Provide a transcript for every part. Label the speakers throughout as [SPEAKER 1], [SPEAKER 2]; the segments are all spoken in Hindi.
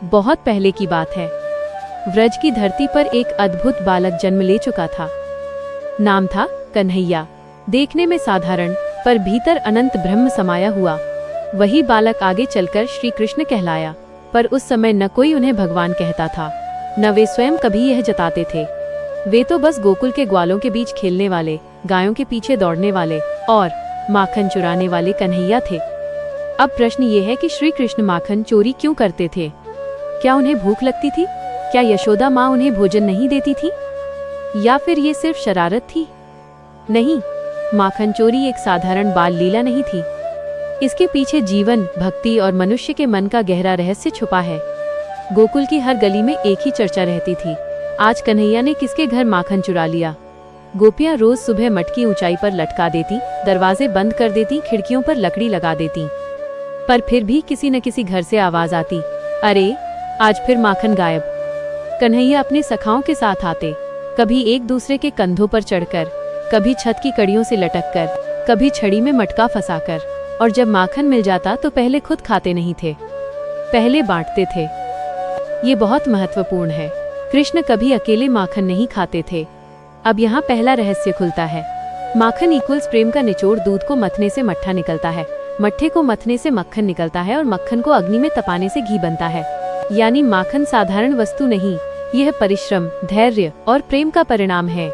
[SPEAKER 1] बहुत पहले की बात है। व्रज की धरती पर एक अद्भुत बालक जन्म ले चुका था। नाम था कन्हैया। देखने में साधारण पर भीतर अनंत ब्रह्म समाया हुआ वही बालक आगे चलकर श्री कृष्ण कहलाया। पर उस समय न कोई उन्हें भगवान कहता था, न वे स्वयं कभी यह जताते थे। वे तो बस गोकुल के ग्वालों के बीच खेलने वाले, गायों के पीछे दौड़ने वाले और माखन चुराने वाले कन्हैया थे। अब प्रश्न ये है कि श्री कृष्ण माखन चोरी क्यों करते थे? क्या उन्हें भूख लगती थी? क्या यशोदा माँ उन्हें भोजन नहीं देती थी? या फिर ये सिर्फ शरारत थी? नहीं, माखन चोरी एक साधारण बाल लीला नहीं थी। इसके पीछे जीवन, भक्ति और मनुष्य के मन का गहरा रहस्य छुपा है। गोकुल की हर गली में एक ही चर्चा रहती थी, आज कन्हैया ने किसके घर माखन चुरा लिया। गोपियां रोज सुबह मटकी ऊंचाई पर लटका देती, दरवाजे बंद कर देती, खिड़कियों पर लकड़ी लगा देती, पर फिर भी किसी न किसी घर से आवाज आती, अरे आज फिर माखन गायब। कन्हैया अपने सखाओं के साथ आते, कभी एक दूसरे के कंधों पर चढ़कर, कभी छत की कड़ियों से लटककर, कभी छड़ी में मटका फंसाकर। और जब माखन मिल जाता तो पहले खुद खाते नहीं थे, पहले बांटते थे। ये बहुत महत्वपूर्ण है। कृष्ण कभी अकेले माखन नहीं खाते थे। अब यहाँ पहला रहस्य खुलता है। माखन इक्वल्स प्रेम का निचोड़। दूध को मथने से मट्ठा निकलता है, मट्ठे को मथने से मक्खन निकलता है और मक्खन को अग्नि में तपाने से घी बनता है। यानी माखन साधारण वस्तु नहीं, यह परिश्रम, धैर्य और प्रेम का परिणाम है।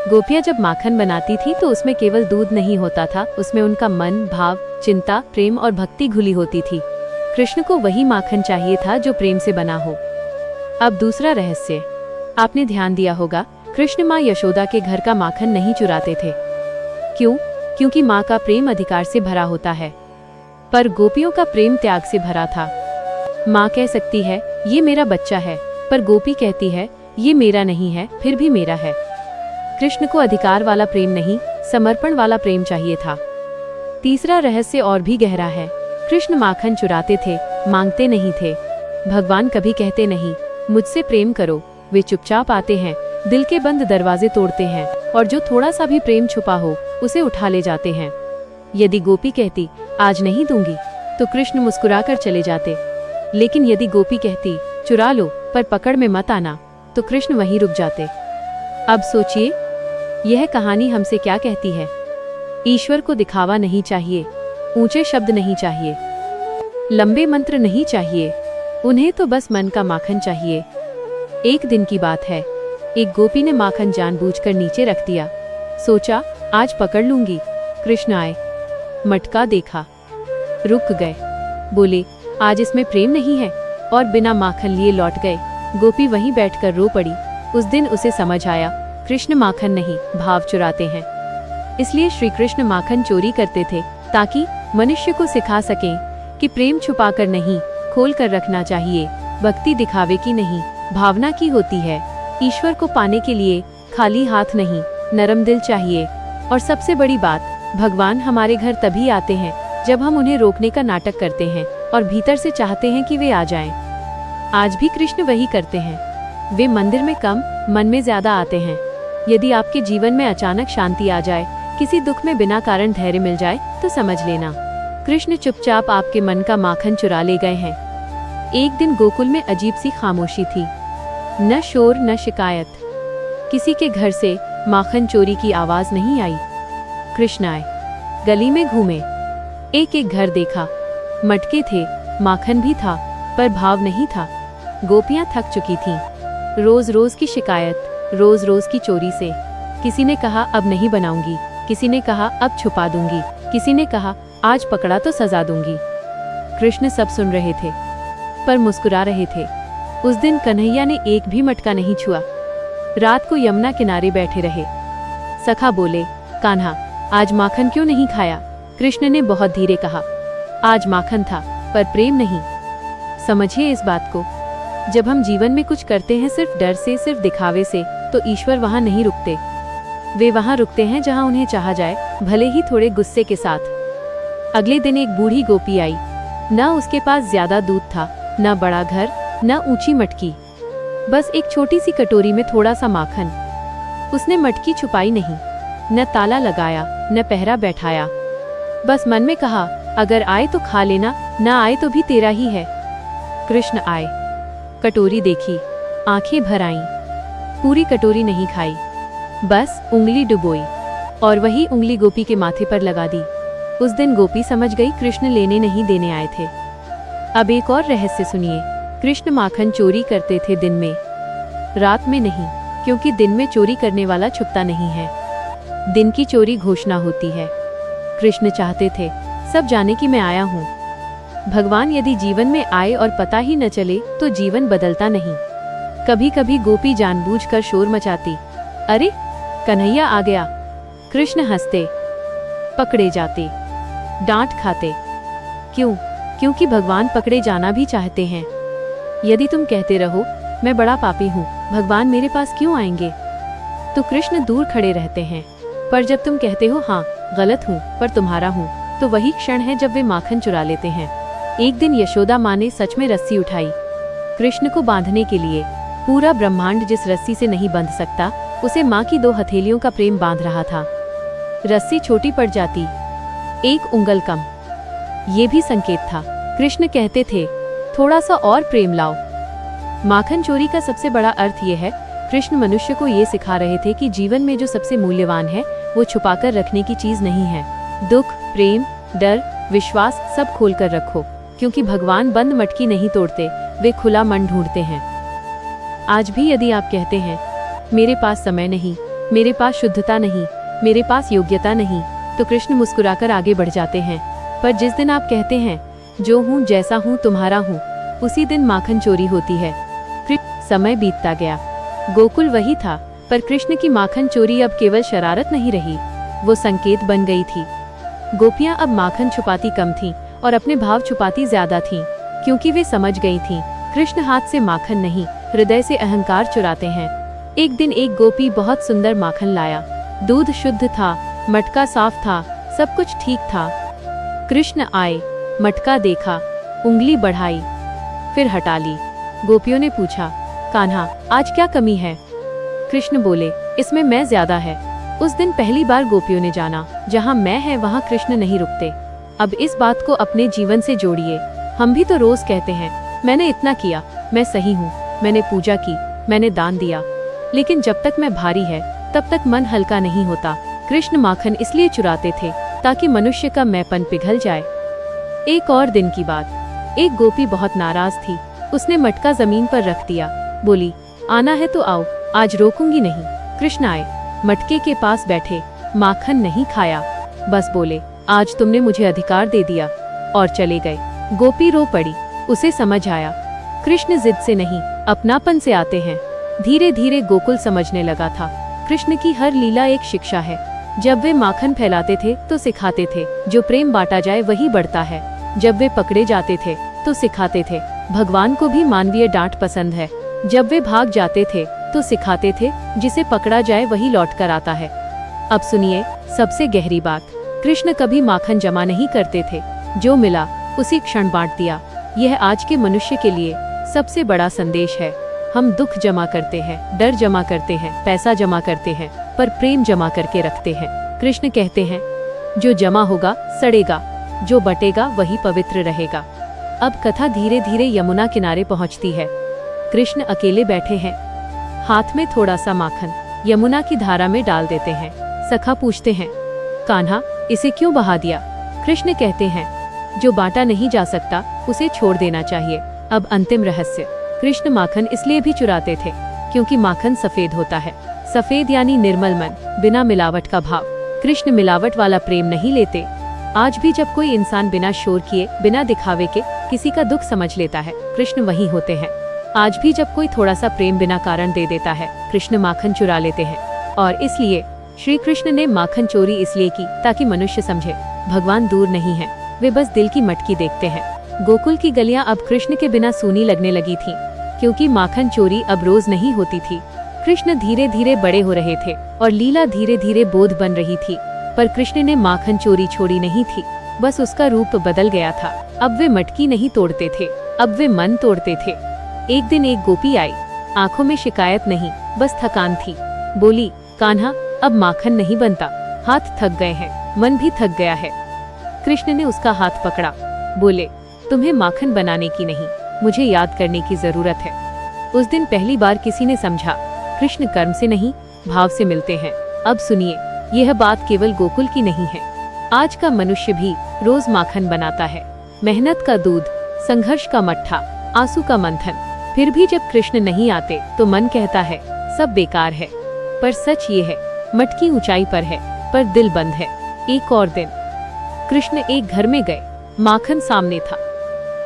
[SPEAKER 1] गोपियां जब माखन बनाती थी तो उसमें केवल दूध नहीं होता था, उसमें उनका मन, भाव, चिंता, प्रेम और भक्ति घुली होती थी। कृष्ण को वही माखन चाहिए था जो प्रेम से बना हो। अब दूसरा रहस्य, आपने ध्यान दिया होगा, कृष्ण माँ यशोदा के घर का माखन नहीं चुराते थे। क्यों? क्योंकि माँ का प्रेम अधिकार से भरा होता है, पर गोपियों का प्रेम त्याग से भरा था। माँ कह सकती है ये मेरा बच्चा है, पर गोपी कहती है ये मेरा नहीं है, फिर भी मेरा है। कृष्ण को अधिकार वाला प्रेम नहीं, समर्पण वाला प्रेम चाहिए था। तीसरा रहस्य और भी गहरा है। कृष्ण माखन चुराते थे, मांगते नहीं थे। भगवान कभी कहते नहीं मुझसे प्रेम करो। वे चुपचाप आते हैं, दिल के बंद दरवाजे तोड़ते हैं और जो थोड़ा सा भी प्रेम छुपा हो उसे उठा ले जाते हैं। यदि गोपी कहती आज नहीं दूंगी तो कृष्ण मुस्कुरा कर चले जाते, लेकिन यदि गोपी कहती चुरा लो पर पकड़ में मत आना, तो कृष्ण वहीं रुक जाते। अब सोचिए, यह कहानी हमसे क्या कहती है? ईश्वर को दिखावा नहीं चाहिए, ऊंचे शब्द नहीं चाहिए, लंबे मंत्र नहीं चाहिए, उन्हें तो बस मन का माखन चाहिए। एक दिन की बात है, एक गोपी ने माखन जानबूझकर नीचे रख दिया। सोचा आज पकड़ लूंगी। कृष्ण आए, मटका देखा, रुक गए, बोले आज इसमें प्रेम नहीं है, और बिना माखन लिए लौट गए। गोपी वहीं बैठकर रो पड़ी। उस दिन उसे समझ आया, कृष्ण माखन नहीं, भाव चुराते हैं। इसलिए श्री कृष्ण माखन चोरी करते थे, ताकि मनुष्य को सिखा सकें कि प्रेम छुपाकर नहीं, खोल कर रखना चाहिए। भक्ति दिखावे की नहीं, भावना की होती है। ईश्वर को पाने के लिए खाली हाथ नहीं, नरम दिल चाहिए। और सबसे बड़ी बात, भगवान हमारे घर तभी आते हैं जब हम उन्हें रोकने का नाटक करते हैं और भीतर से चाहते हैं कि वे आ जाएं। आज भी कृष्ण वही करते हैं। वे मंदिर में कम, मन में ज्यादा आते हैं। यदि आपके जीवन में अचानक शांति आ जाए, किसी दुख में बिना कारण धैर्य मिल जाए, तो समझ लेना कृष्ण चुपचाप आपके मन का माखन चुरा ले गए हैं। एक दिन गोकुल में अजीब सी खामोशी थी, न शोर न शिकायत। किसी के घर से माखन चोरी की आवाज नहीं आई। कृष्ण आए, गली में घूमे, एक एक घर देखा। मटके थे, माखन भी था, पर भाव नहीं था। गोपियां थक चुकी थीं, रोज रोज की शिकायत, रोज रोज की चोरी से। किसी ने कहा अब नहीं बनाऊंगी, किसी ने कहा अब छुपा दूंगी, किसी ने कहा आज पकड़ा तो सजा दूंगी। कृष्ण सब सुन रहे थे, पर मुस्कुरा रहे थे। उस दिन कन्हैया ने एक भी मटका नहीं छुआ। रात को यमुना किनारे बैठे रहे। सखा बोले, कान्हा आज माखन क्यों नहीं खाया? कृष्ण ने बहुत धीरे कहा, आज माखन था, पर प्रेम नहीं। समझिए इस बात को, जब हम जीवन में कुछ करते हैं सिर्फ डर से, सिर्फ दिखावे से, तो ईश्वर वहां नहीं रुकते। वे वहां रुकते हैं जहां उन्हें चाहा जाए, भले ही थोड़े गुस्से के साथ। अगले दिन एक बूढ़ी गोपी आई। न उसके पास ज्यादा दूध था, न बड़ा घर, न ऊंची मटकी, बस एक छोटी सी कटोरी में थोड़ा सा माखन। उसने मटकी छुपाई नहीं, न ताला लगाया, न पहरा बैठाया। बस मन में कहा, अगर आए तो खा लेना, न आए तो भी तेरा ही है। कृष्ण आए, कटोरी देखी, आंखें भर आईं। पूरी कटोरी नहीं खाई, बस उंगली डुबोई और वही उंगली गोपी के माथे पर लगा दी। उस दिन गोपी समझ गई कृष्ण लेने नहीं देने आए थे। अब एक और रहस्य सुनिए। कृष्ण माखन चोरी करते थे दिन में, रात में नहीं, क्योंकि दिन में चोरी करने वाला छुपता नहीं है। दिन की चोरी घोषणा होती है। कृष्ण चाहते थे सब जाने कि मैं आया हूँ। भगवान यदि जीवन में आए और पता ही न चले तो जीवन बदलता नहीं। कभी कभी गोपी जानबूझकर शोर मचाती, अरे कन्हैया आ गया। कृष्ण हंसते, पकड़े जाते, डांट खाते। क्यों? क्योंकि भगवान पकड़े जाना भी चाहते हैं। यदि तुम कहते रहो मैं बड़ा पापी हूँ, भगवान मेरे पास क्यों आएंगे, तो कृष्ण दूर खड़े रहते हैं। पर जब तुम कहते हो हाँ गलत हूँ पर तुम्हारा हूँ, तो वही क्षण है जब वे माखन चुरा लेते हैं। एक दिन यशोदा माँ ने सच में रस्सी उठाई कृष्ण को बांधने के लिए। पूरा ब्रह्मांड जिस रस्सी से नहीं बंध सकता, उसे माँ की 2 हथेलियों का प्रेम बांध रहा था। रस्सी छोटी पड़ जाती, 1 उंगल कम, ये भी संकेत था। कृष्ण कहते थे थोड़ा सा और प्रेम लाओ। माखन चोरी का सबसे बड़ा अर्थ ये है, कृष्ण मनुष्य को ये सिखा रहे थे कि जीवन में जो सबसे मूल्यवान है वो छुपाकर रखने की चीज नहीं है। दुख, प्रेम, डर, विश्वास सब खोलकर रखो, क्योंकि भगवान बंद मटकी नहीं तोड़ते, वे खुला मन ढूंढते हैं। आज भी यदि आप कहते हैं मेरे पास समय नहीं, मेरे पास शुद्धता नहीं, मेरे पास योग्यता नहीं, तो कृष्ण मुस्कुराकर आगे बढ़ जाते हैं। पर जिस दिन आप कहते हैं जो हूँ जैसा हूँ तुम्हारा हूँ, उसी दिन माखन चोरी होती है। समय बीतता गया, गोकुल वही था, पर कृष्ण की माखन चोरी अब केवल शरारत नहीं रही, वो संकेत बन गई थी। गोपियां अब माखन छुपाती कम थीं और अपने भाव छुपाती ज्यादा थीं, क्योंकि वे समझ गई थीं कृष्ण हाथ से माखन नहीं, हृदय से अहंकार चुराते हैं। एक दिन एक गोपी बहुत सुंदर माखन लाया। दूध शुद्ध था, मटका साफ था, सब कुछ ठीक था। कृष्ण आए, मटका देखा, उंगली बढ़ाई, फिर हटा ली। गोपियों ने पूछा, कान्हा आज क्या कमी है? कृष्ण बोले, इसमें मैं ज्यादा है। उस दिन पहली बार गोपियों ने जाना, जहाँ मैं है वहाँ कृष्ण नहीं रुकते। अब इस बात को अपने जीवन से जोड़िए। हम भी तो रोज कहते हैं मैंने इतना किया, मैं सही हूँ, मैंने पूजा की, मैंने दान दिया, लेकिन जब तक मैं भारी है तब तक मन हल्का नहीं होता। कृष्ण माखन इसलिए चुराते थे ताकि मनुष्य का मैंपन पिघल जाए। एक और दिन की बात, एक गोपी बहुत नाराज थी। उसने मटका जमीन पर रख दिया, बोली, आना है तो आओ, आज रोकूंगी नहीं। कृष्ण आए, मटके के पास बैठे, माखन नहीं खाया, बस बोले, आज तुमने मुझे अधिकार दे दिया, और चले गए। गोपी रो पड़ी। उसे समझ आया कृष्ण जिद से नहीं, अपनापन से आते हैं। धीरे धीरे गोकुल समझने लगा था कृष्ण की हर लीला एक शिक्षा है। जब वे माखन फैलाते थे तो सिखाते थे जो प्रेम बांटा जाए वही बढ़ता है। जब वे पकड़े जाते थे तो सिखाते थे भगवान को भी मानवीय डांट पसंद है। जब वे भाग जाते थे तो सिखाते थे जिसे पकड़ा जाए वही लौट कर आता है। अब सुनिए सबसे गहरी बात, कृष्ण कभी माखन जमा नहीं करते थे, जो मिला उसी क्षण बांट दिया। यह आज के मनुष्य के लिए सबसे बड़ा संदेश है। हम दुख जमा करते हैं, डर जमा करते हैं, पैसा जमा करते हैं, पर प्रेम जमा करके रखते हैं। कृष्ण कहते हैं जो जमा होगा सड़ेगा, जो बटेगा वही पवित्र रहेगा। अब कथा धीरे धीरे यमुना किनारे पहुंचती है। कृष्ण अकेले बैठे हैं, हाथ में थोड़ा सा माखन यमुना की धारा में डाल देते हैं। सखा पूछते हैं, कान्हा इसे क्यों बहा दिया? कृष्ण कहते हैं जो बांटा नहीं जा सकता उसे छोड़ देना चाहिए। अब अंतिम रहस्य, कृष्ण माखन इसलिए भी चुराते थे क्योंकि माखन सफेद होता है। सफेद यानी निर्मल मन, बिना मिलावट का भाव। कृष्ण मिलावट वाला प्रेम नहीं लेते। आज भी जब कोई इंसान बिना शोर किए, बिना दिखावे के किसी का दुख समझ लेता है, कृष्ण वही होते हैं। आज भी जब कोई थोड़ा सा प्रेम बिना कारण दे देता है, कृष्ण माखन चुरा लेते हैं। और इसलिए श्री कृष्ण ने माखन चोरी इसलिए की ताकि मनुष्य समझे भगवान दूर नहीं है, वे बस दिल की मटकी देखते हैं। गोकुल की गलियां अब कृष्ण के बिना सूनी लगने लगी थीं, क्योंकि माखन चोरी अब रोज नहीं होती थी। कृष्ण धीरे धीरे बड़े हो रहे थे और लीला धीरे धीरे बोध बन रही थी, पर कृष्ण ने माखन चोरी छोड़ी नहीं थी, बस उसका रूप बदल गया था। अब वे मटकी नहीं तोड़ते थे, अब वे मन तोड़ते थे। एक दिन एक गोपी आई, आंखों में शिकायत नहीं, बस थकान थी। बोली, कान्हा अब माखन नहीं बनता, हाथ थक गए हैं, मन भी थक गया है। कृष्ण ने उसका हाथ पकड़ा, बोले, तुम्हें माखन बनाने की नहीं, मुझे याद करने की जरूरत है। उस दिन पहली बार किसी ने समझा, कृष्ण कर्म से नहीं भाव से मिलते हैं। अब सुनिए, यह बात केवल गोकुल की नहीं है। आज का मनुष्य भी रोज माखन बनाता है, मेहनत का दूध, संघर्ष का मट्ठा, आंसू का मंथन। फिर भी जब कृष्ण नहीं आते तो मन कहता है सब बेकार है। पर सच ये है, मटकी ऊंचाई पर है पर दिल बंद है। एक और दिन कृष्ण एक घर में गए। माखन सामने था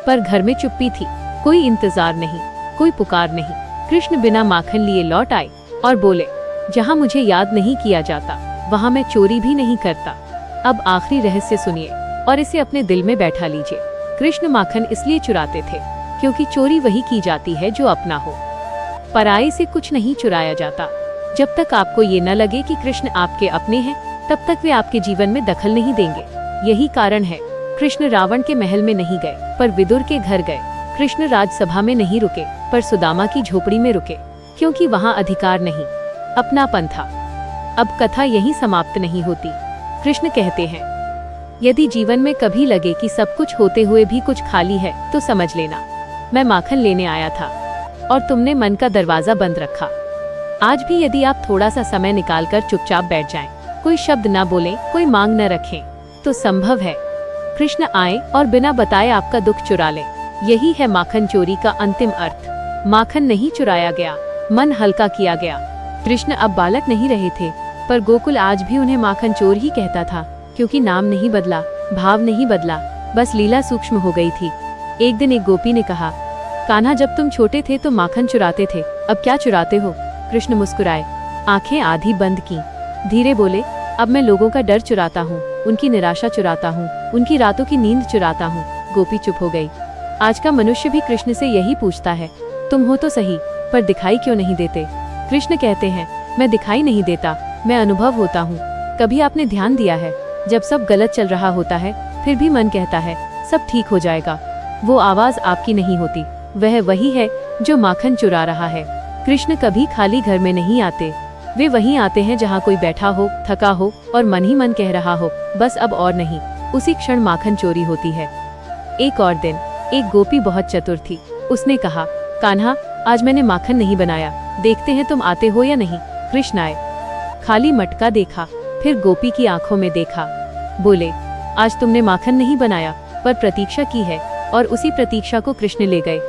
[SPEAKER 1] पर घर में चुप्पी थी। कोई इंतजार नहीं, कोई पुकार नहीं। कृष्ण बिना माखन लिए लौट आए और बोले, जहाँ मुझे याद नहीं किया जाता वहाँ मैं चोरी भी नहीं करता। अब आखिरी रहस्य सुनिए और इसे अपने दिल में बैठा लीजिए। कृष्ण माखन इसलिए चुराते थे क्योंकि चोरी वही की जाती है जो अपना हो। पराये से कुछ नहीं चुराया जाता। जब तक आपको ये न लगे कि कृष्ण आपके अपने हैं, तब तक वे आपके जीवन में दखल नहीं देंगे। यही कारण है कृष्ण रावण के महल में नहीं गए पर विदुर के घर गए। कृष्ण राजसभा में नहीं रुके पर सुदामा की झोपड़ी में रुके, क्योंकि वहाँ अधिकार नहीं, अपनापन था। अब कथा यहीं समाप्त नहीं होती। कृष्ण कहते हैं, यदि जीवन में कभी लगे कि सब कुछ होते हुए भी कुछ खाली है तो समझ लेना, मैं माखन लेने आया था और तुमने मन का दरवाजा बंद रखा। आज भी यदि आप थोड़ा सा समय निकालकर चुपचाप बैठ जाएं, कोई शब्द न बोलें, कोई मांग न रखें, तो संभव है कृष्ण आए और बिना बताए आपका दुख चुरा लें। यही है माखन चोरी का अंतिम अर्थ। माखन नहीं चुराया गया, मन हल्का किया गया। कृष्ण अब बालक नहीं रहे थे, पर गोकुल आज भी उन्हें माखन चोर ही कहता था, क्योंकि नाम नहीं बदला, भाव नहीं बदला, बस लीला सूक्ष्म हो गई थी। एक दिन एक गोपी ने कहा, कान्हा जब तुम छोटे थे तो माखन चुराते थे, अब क्या चुराते हो? कृष्ण मुस्कुराए, आंखें आधी बंद की, धीरे बोले, अब मैं लोगों का डर चुराता हूँ, उनकी निराशा चुराता हूँ, उनकी रातों की नींद चुराता हूँ। गोपी चुप हो गई। आज का मनुष्य भी कृष्ण से यही पूछता है, तुम हो तो सही, पर दिखाई क्यों नहीं देते? कृष्ण कहते हैं, मैं दिखाई नहीं देता, मैं अनुभव होता हूँ। कभी आपने ध्यान दिया है, जब सब गलत चल रहा होता है फिर भी मन कहता है सब ठीक हो जाएगा? वो आवाज आपकी नहीं होती, वह वही है जो माखन चुरा रहा है। कृष्ण कभी खाली घर में नहीं आते, वे वहीं आते हैं जहाँ कोई बैठा हो, थका हो और मन ही मन कह रहा हो, बस अब और नहीं। उसी क्षण माखन चोरी होती है। एक और दिन एक गोपी बहुत चतुर थी। उसने कहा, कान्हा आज मैंने माखन नहीं बनाया, देखते हैं तुम आते हो या नहीं। कृष्ण आए, खाली मटका देखा, फिर गोपी की आंखों में देखा, बोले, आज तुमने माखन नहीं बनाया पर प्रतीक्षा की है, और उसी प्रतीक्षा को कृष्ण ले गए।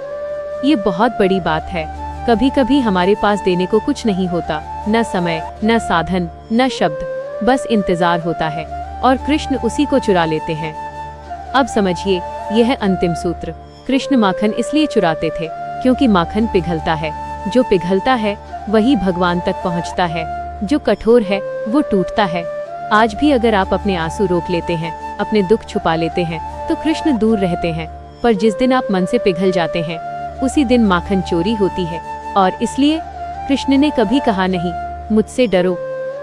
[SPEAKER 1] ये बहुत बड़ी बात है। कभी कभी हमारे पास देने को कुछ नहीं होता, न समय, न साधन, न शब्द, बस इंतजार होता है, और कृष्ण उसी को चुरा लेते हैं। अब समझिए, यह है अंतिम सूत्र। कृष्ण माखन इसलिए चुराते थे क्योंकि माखन पिघलता है, जो पिघलता है वही भगवान तक पहुंचता है, जो कठोर है वो टूटता है। आज भी अगर आप अपने आंसू रोक लेते हैं, अपने दुख छुपा लेते हैं, तो कृष्ण दूर रहते हैं, पर जिस दिन आप मन से पिघल जाते हैं, उसी दिन माखन चोरी होती है। और इसलिए कृष्ण ने कभी कहा नहीं, मुझसे डरो,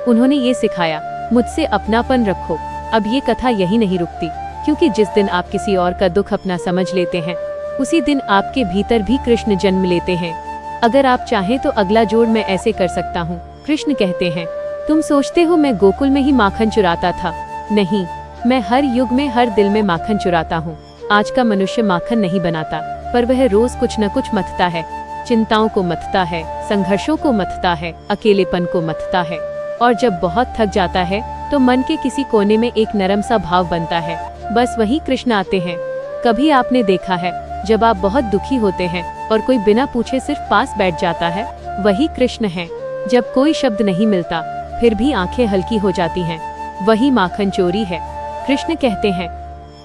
[SPEAKER 1] उन्होंने ये सिखाया, मुझसे अपनापन रखो। अब ये कथा यही नहीं रुकती, क्योंकि जिस दिन आप किसी और का दुख अपना समझ लेते हैं, उसी दिन आपके भीतर भी कृष्ण जन्म लेते हैं। अगर आप चाहें तो अगला जोड़ मैं ऐसे कर सकता हूँ। कृष्ण कहते हैं, तुम सोचते हो मैं गोकुल में ही माखन चुराता था? नहीं, मैं हर युग में हर दिल में माखन चुराता हूँ। आज का मनुष्य माखन नहीं बनाता, पर वह रोज कुछ न कुछ मथता है। चिंताओं को मथता है, संघर्षों को मथता है, अकेलेपन को मथता है, और जब बहुत थक जाता है तो मन के किसी कोने में एक नरम सा भाव बनता है, बस वही कृष्ण आते हैं। कभी आपने देखा है, जब आप बहुत दुखी होते हैं और कोई बिना पूछे सिर्फ पास बैठ जाता है, वही कृष्ण है। जब कोई शब्द नहीं मिलता फिर भी आंखें हल्की हो जाती हैं, वही माखन चोरी है। कृष्ण कहते हैं,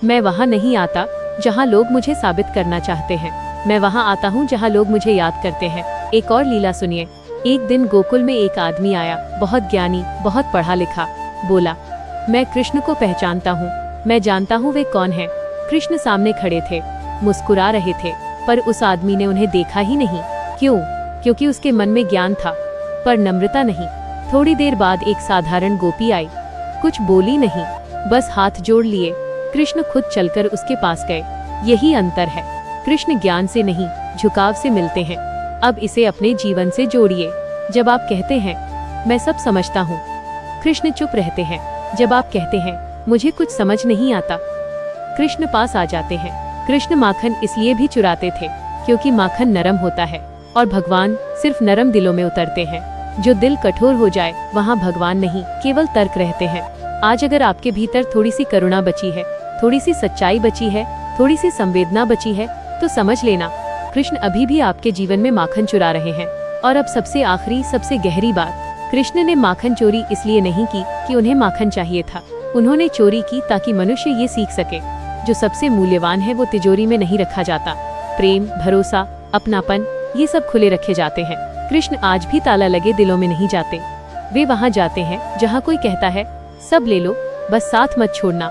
[SPEAKER 1] मैं वहाँ नहीं आता जहाँ लोग मुझे साबित करना चाहते हैं, मैं वहाँ आता हूँ जहाँ लोग मुझे याद करते हैं। एक और लीला सुनिए। एक दिन गोकुल में एक आदमी आया, बहुत ज्ञानी, बहुत पढ़ा लिखा। बोला, मैं कृष्ण को पहचानता हूँ, मैं जानता हूँ वे कौन हैं। कृष्ण सामने खड़े थे, मुस्कुरा रहे थे, पर उस आदमी ने उन्हें देखा ही नहीं। क्यों? क्योंकि उसके मन में ज्ञान था पर नम्रता नहीं। थोड़ी देर बाद एक साधारण गोपी आई, कुछ बोली नहीं, बस हाथ जोड़ लिए। कृष्ण खुद चलकर उसके पास गए। यही अंतर है, कृष्ण ज्ञान से नहीं, झुकाव से मिलते हैं। अब इसे अपने जीवन से जोड़िए। जब आप कहते हैं मैं सब समझता हूँ, कृष्ण चुप रहते हैं। जब आप कहते हैं मुझे कुछ समझ नहीं आता, कृष्ण पास आ जाते हैं। कृष्ण माखन इसलिए भी चुराते थे क्योंकि माखन नरम होता है, और भगवान सिर्फ नरम दिलों में उतरते हैं। जो दिल कठोर हो जाए वहाँ भगवान नहीं, केवल तर्क रहते हैं। आज अगर आपके भीतर थोड़ी सी करुणा बची है, थोड़ी सी सच्चाई बची है, थोड़ी सी संवेदना बची है, तो समझ लेना कृष्ण अभी भी आपके जीवन में माखन चुरा रहे हैं। और अब सबसे आखिरी, सबसे गहरी बात, कृष्ण ने माखन चोरी इसलिए नहीं की कि उन्हें माखन चाहिए था। उन्होंने चोरी की ताकि मनुष्य ये सीख सके, जो सबसे मूल्यवान है वो तिजोरी में नहीं रखा जाता। प्रेम, भरोसा, अपनापन, ये सब खुले रखे जाते हैं। कृष्ण आज भी ताला लगे दिलों में नहीं जाते। वे वहाँ जाते हैं जहाँ कोई कहता है सब ले लो, बस साथ मत छोड़ना।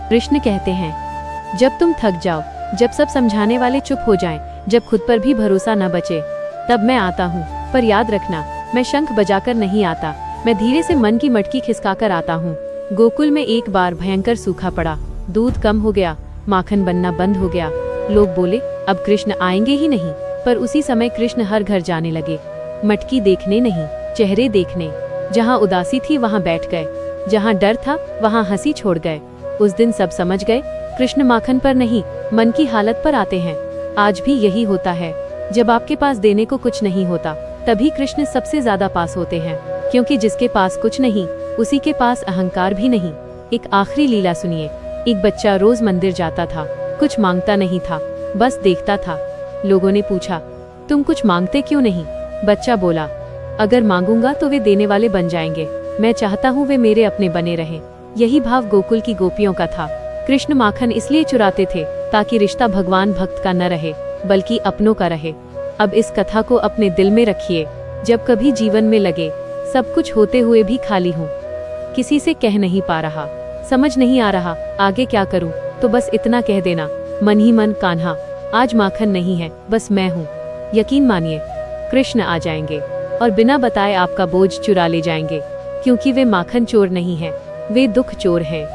[SPEAKER 1] कृष्ण कहते हैं जब तुम थक जाओ, जब सब समझाने वाले चुप हो जाएं, जब खुद पर भी भरोसा न बचे, तब मैं आता हूँ। पर याद रखना, मैं शंख बजाकर नहीं आता, मैं धीरे से मन की मटकी खिसकाकर आता हूँ। गोकुल में एक बार भयंकर सूखा पड़ा, दूध कम हो गया, माखन बनना बंद हो गया। लोग बोले अब कृष्ण आएंगे ही नहीं। पर उसी समय कृष्ण हर घर जाने लगे, मटकी देखने नहीं, चेहरे देखने। जहाँ उदासी थी वहाँ बैठ गए, जहाँ डर था वहाँ हंसी छोड़ गए। उस दिन सब समझ गए कृष्ण माखन पर नहीं, मन की हालत पर आते हैं। आज भी यही होता है, जब आपके पास देने को कुछ नहीं होता, तभी कृष्ण सबसे ज्यादा पास होते हैं। क्योंकि जिसके पास कुछ नहीं, उसी के पास अहंकार भी नहीं। एक आखिरी लीला सुनिए। एक बच्चा रोज मंदिर जाता था, कुछ मांगता नहीं था, बस देखता था। लोगों ने पूछा तुम कुछ मांगते क्यों नहीं? बच्चा बोला अगर मांगूंगा तो वे देने वाले बन जाएंगे, मैं चाहता हूँ वे मेरे अपने बने रहें। यही भाव गोकुल की गोपियों का था। कृष्ण माखन इसलिए चुराते थे ताकि रिश्ता भगवान भक्त का न रहे, बल्कि अपनों का रहे। अब इस कथा को अपने दिल में रखिए। जब कभी जीवन में लगे सब कुछ होते हुए भी खाली हूँ, किसी से कह नहीं पा रहा, समझ नहीं आ रहा आगे क्या करूँ, तो बस इतना कह देना मन ही मन कान्हा, आज माखन नहीं है, बस मैं हूँ। यकीन मानिए कृष्ण आ जाएंगे और बिना बताए आपका बोझ चुरा ले जाएंगे। क्योंकि वे माखन चोर नहीं हैं, वे दुख चोर हैं।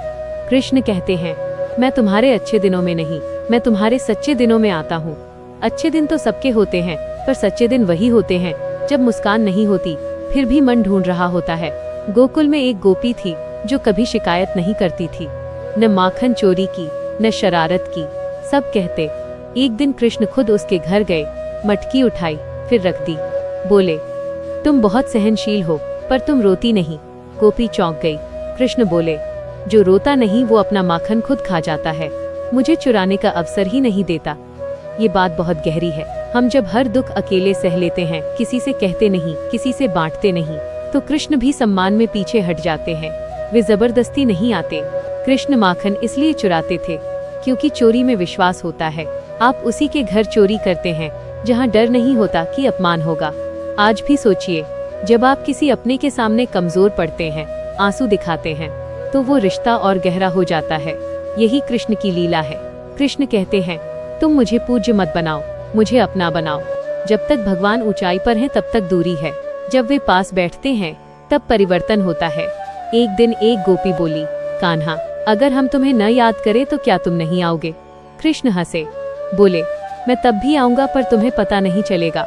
[SPEAKER 1] कृष्ण कहते हैं मैं तुम्हारे अच्छे दिनों में नहीं, मैं तुम्हारे सच्चे दिनों में आता हूँ। अच्छे दिन तो सबके होते हैं, पर सच्चे दिन वही होते हैं जब मुस्कान नहीं होती, फिर भी मन ढूंढ रहा होता है। गोकुल में एक गोपी थी जो कभी शिकायत नहीं करती थी, न माखन चोरी की, न शरारत की। सब कहते। एक दिन कृष्ण खुद उसके घर गए, मटकी उठाई, फिर रख दी। बोले तुम बहुत सहनशील हो, पर तुम रोती नहीं। गोपी चौंक गई। कृष्ण बोले जो रोता नहीं वो अपना माखन खुद खा जाता है, मुझे चुराने का अवसर ही नहीं देता। ये बात बहुत गहरी है। हम जब हर दुख अकेले सह लेते हैं, किसी से कहते नहीं, किसी से बांटते नहीं, तो कृष्ण भी सम्मान में पीछे हट जाते हैं। वे जबरदस्ती नहीं आते। कृष्ण माखन इसलिए चुराते थे क्योंकि चोरी में विश्वास होता है। आप उसी के घर चोरी करते हैं जहाँ डर नहीं होता कि अपमान होगा। आज भी सोचिए, जब आप किसी अपने के सामने कमजोर पड़ते हैं, आंसू दिखाते हैं, तो वो रिश्ता और गहरा हो जाता है। यही कृष्ण की लीला है। कृष्ण कहते हैं तुम मुझे पूज्य मत बनाओ, मुझे अपना बनाओ। जब तक भगवान ऊंचाई पर हैं तब तक दूरी है, जब वे पास बैठते हैं तब परिवर्तन होता है। एक दिन एक गोपी बोली कान्हा, अगर हम तुम्हें न याद करें तो क्या तुम नहीं आओगे? कृष्ण हंसे, बोले मैं तब भी आऊंगा, पर तुम्हें पता नहीं चलेगा।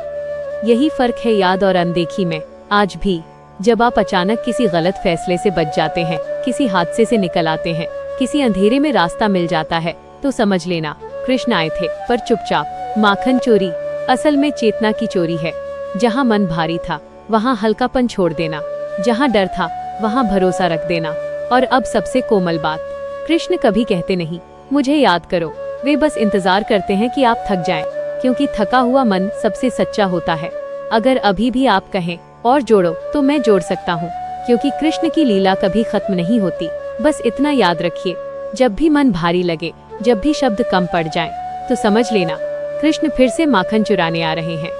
[SPEAKER 1] यही फर्क है याद और अनदेखी में। आज भी जब आप अचानक किसी गलत फैसले से बच जाते हैं, किसी हादसे से निकल आते हैं, किसी अंधेरे में रास्ता मिल जाता है, तो समझ लेना कृष्ण आए थे, पर चुपचाप। माखन चोरी असल में चेतना की चोरी है। जहाँ मन भारी था वहाँ हल्कापन छोड़ देना, जहाँ डर था वहाँ भरोसा रख देना। और अब सबसे कोमल बात, कृष्ण कभी कहते नहीं मुझे याद करो, वे बस इंतजार करते हैं कि आप थक जाएं, क्योंकि थका हुआ मन सबसे सच्चा होता है। अगर अभी भी आप कहें और जोड़ो, तो मैं जोड़ सकता हूँ, क्योंकि कृष्ण की लीला कभी खत्म नहीं होती। बस इतना याद रखिए, जब भी मन भारी लगे, जब भी शब्द कम पड़ जाएं, तो समझ लेना कृष्ण फिर से माखन चुराने आ रहे हैं।